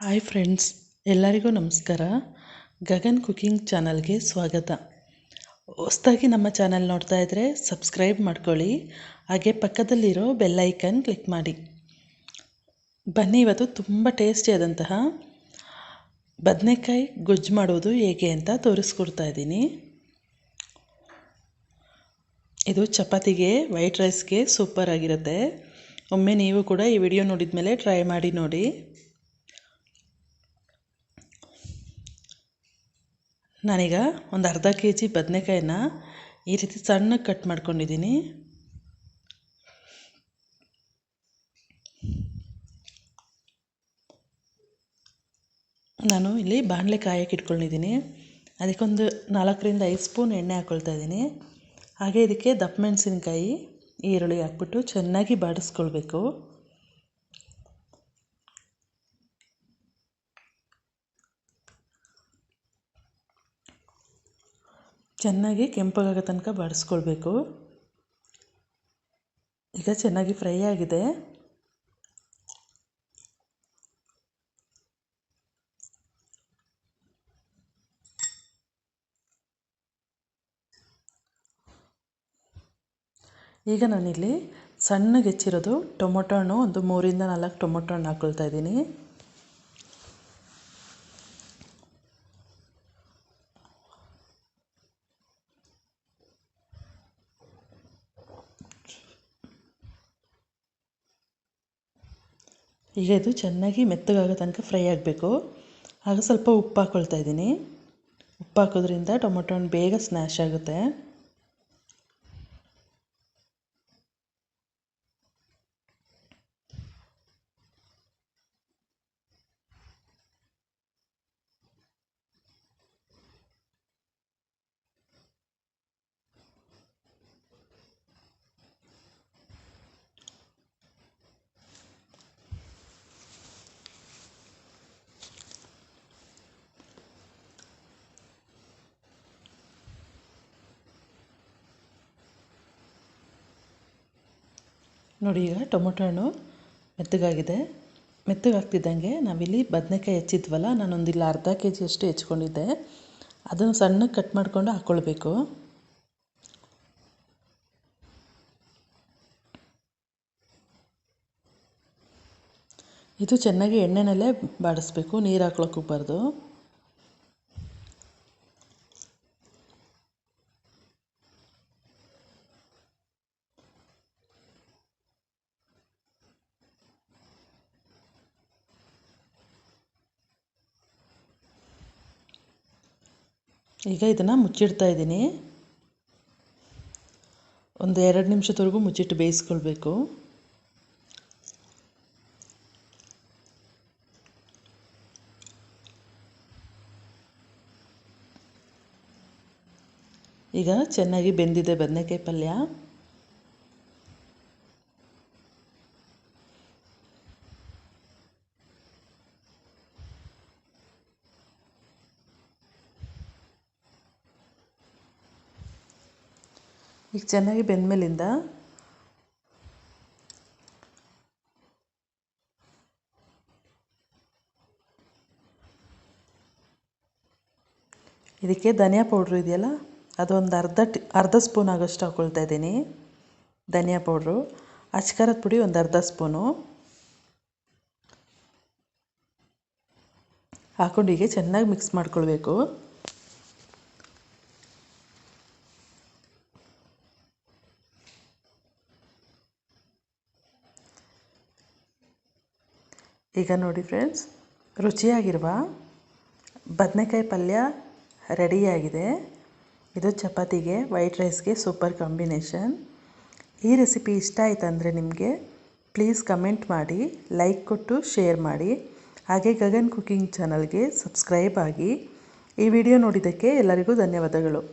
Hi friends, ಎಲ್ಲರಿಗೂ ನಮಸ್ಕಾರ. Gagan cooking ಚಾನಲ್ಗೆ ಸ್ವಾಗತ. ಹೊಸದಾಗಿ ನಮ್ಮ ಚಾನಲ್ ನೋಡ್ತಾ ಇದ್ದರೆ ಸಬ್ಸ್ಕ್ರೈಬ್ ಮಾಡ್ಕೊಳ್ಳಿ, ಹಾಗೆ ಪಕ್ಕದಲ್ಲಿರೋ ಬೆಲ್ ಐಕನ್ ಕ್ಲಿಕ್ ಮಾಡಿ. ಬನ್ನಿ, ಇವತ್ತು ತುಂಬ ಟೇಸ್ಟಿಯಾದಂತಹ ಬದನೆಕಾಯಿ ಗೊಜ್ಜು ಮಾಡೋದು ಹೇಗೆ ಅಂತ ತೋರಿಸ್ಕೊಡ್ತಾ ಇದ್ದೀನಿ. ಇದು ಚಪಾತಿಗೆ, ವೈಟ್ ರೈಸ್ಗೆ ಸೂಪರ್ ಆಗಿರುತ್ತೆ. ಒಮ್ಮೆ ನೀವು ಕೂಡ ಈ ವಿಡಿಯೋ ನೋಡಿದ ಮೇಲೆ ಟ್ರೈ ಮಾಡಿ ನೋಡಿ. ನಾನೀಗ ಒಂದು ಅರ್ಧ kg ಬದನೆಕಾಯಿನ ಈ ರೀತಿ ಸಣ್ಣಗೆ ಕಟ್ ಮಾಡ್ಕೊಂಡಿದ್ದೀನಿ. ನಾನು ಇಲ್ಲಿ ಬಾಣಲೆ ಕಾಯಕ್ಕೆ ಇಟ್ಕೊಂಡಿದ್ದೀನಿ. ಅದಕ್ಕೊಂದು 4ರಿಂದ 5 ಸ್ಪೂನ್ ಎಣ್ಣೆ ಹಾಕ್ಕೊಳ್ತಾ ಇದ್ದೀನಿ. ಹಾಗೆ ಇದಕ್ಕೆ ದಪ್ಪ ಮೆಣಸಿನ್ಕಾಯಿ, ಈರುಳ್ಳಿ ಹಾಕ್ಬಿಟ್ಟು ಚೆನ್ನಾಗಿ ಬಾಡಿಸ್ಕೊಳ್ಬೇಕು. ಚೆನ್ನಾಗಿ ಕೆಂಪಗಾಗೋ ತನಕ ಬಾಡಿಸ್ಕೊಳ್ಬೇಕು. ಈಗ ಚೆನ್ನಾಗಿ ಫ್ರೈ ಆಗಿದೆ. ಈಗ ನಾನಿಲ್ಲಿ ಸಣ್ಣಗೆ ಹೆಚ್ಚಿರೋದು ಟೊಮೊಟೊ ಹಣ್ಣು ಒಂದು 3ರಿಂದ 4 ಟೊಮೊಟೊ ಹಣ್ಣು ಹಾಕ್ಕೊಳ್ತಾ ಇದ್ದೀನಿ. ಈಗ ಇದು ಚೆನ್ನಾಗಿ ಮೆತ್ತಗಾಗೋ ತನಕ ಫ್ರೈ ಆಗಬೇಕು. ಆಗ ಸ್ವಲ್ಪ ಉಪ್ಪು ಹಾಕ್ಕೊಳ್ತಾ ಇದ್ದೀನಿ. ಉಪ್ಪು ಹಾಕೋದ್ರಿಂದ ಟೊಮೊಟೊ ಹಣ್ಣು ಬೇಗ ಸ್ಮ್ಯಾಶ್ ಆಗುತ್ತೆ. ನೋಡಿ, ಈಗ ಟೊಮೊಟೊ ಹಣ್ಣು ಮೆತ್ತಗಾಗಿದೆ. ಮೆತ್ತಗಾಗ್ತಿದ್ದಂಗೆ ನಾವಿಲ್ಲಿ ಬದನೆಕಾಯಿ ಹೆಚ್ಚಿದ್ವಲ್ಲ, ನಾನೊಂದಿಲ್ಲ ಅರ್ಧ kg ಅಷ್ಟು ಹೆಚ್ಕೊಂಡಿದ್ದೆ. ಅದನ್ನು ಸಣ್ಣಗೆ ಕಟ್ ಮಾಡಿಕೊಂಡು ಹಾಕ್ಕೊಳ್ಬೇಕು. ಇದು ಚೆನ್ನಾಗಿ ಎಣ್ಣೆನಲ್ಲೇ ಬಾಡಿಸ್ಬೇಕು, ನೀರು ಹಾಕ್ಳಕ್ಕೆ ಹೋಗ್ಬಾರ್ದು. ಈಗ ಇದನ್ನು ಮುಚ್ಚಿಡ್ತಾ ಇದ್ದೀನಿ. ಒಂದು 2 ನಿಮಿಷದವರೆಗೂ ಮುಚ್ಚಿಟ್ಟು ಬೇಯಿಸ್ಕೊಳ್ಬೇಕು. ಈಗ ಚೆನ್ನಾಗಿ ಬೆಂದಿದೆ ಬದನೆಕಾಯಿ ಪಲ್ಯ. ಈಗ ಚೆನ್ನಾಗಿ ಬೆಂದಮೇಲಿಂದ ಇದಕ್ಕೆ ಧನಿಯಾ ಪೌಡ್ರು ಇದೆಯಲ್ಲ, ಅದೊಂದು ಅರ್ಧ ಸ್ಪೂನ್ ಆಗೋಷ್ಟು ಹಾಕ್ಕೊಳ್ತಾ ಇದ್ದೀನಿ. ಧನಿಯಾ ಪೌಡ್ರು, ಅಚ್ಕಾರದ ಪುಡಿ ಒಂದು ಅರ್ಧ ಸ್ಪೂನು ಹಾಕ್ಕೊಂಡು ಹೀಗೆ ಚೆನ್ನಾಗಿ ಮಿಕ್ಸ್ ಮಾಡ್ಕೊಳ್ಬೇಕು. ಈಗ ನೋಡಿ ಫ್ರೆಂಡ್ಸ್, ರುಚಿಯಾಗಿರುವ ಬದನೆಕಾಯಿ ಪಲ್ಯ ರೆಡಿಯಾಗಿದೆ. ಇದು ಚಪಾತಿಗೆ, ವೈಟ್ ರೈಸ್ಗೆ ಸೂಪರ್ ಕಾಂಬಿನೇಷನ್. ಈ ರೆಸಿಪಿ ಇಷ್ಟ ಆಯ್ತಂದರೆ ನಿಮಗೆ ಪ್ಲೀಸ್ ಕಮೆಂಟ್ ಮಾಡಿ, ಲೈಕ್ ಕೊಟ್ಟು ಶೇರ್ ಮಾಡಿ. ಹಾಗೆ ಗಗನ್ ಕುಕಿಂಗ್ ಚಾನಲ್ಗೆ ಸಬ್ಸ್ಕ್ರೈಬ್ ಆಗಿ. ಈ ವಿಡಿಯೋ ನೋಡಿದ್ದಕ್ಕೆ ಎಲ್ಲರಿಗೂ ಧನ್ಯವಾದಗಳು.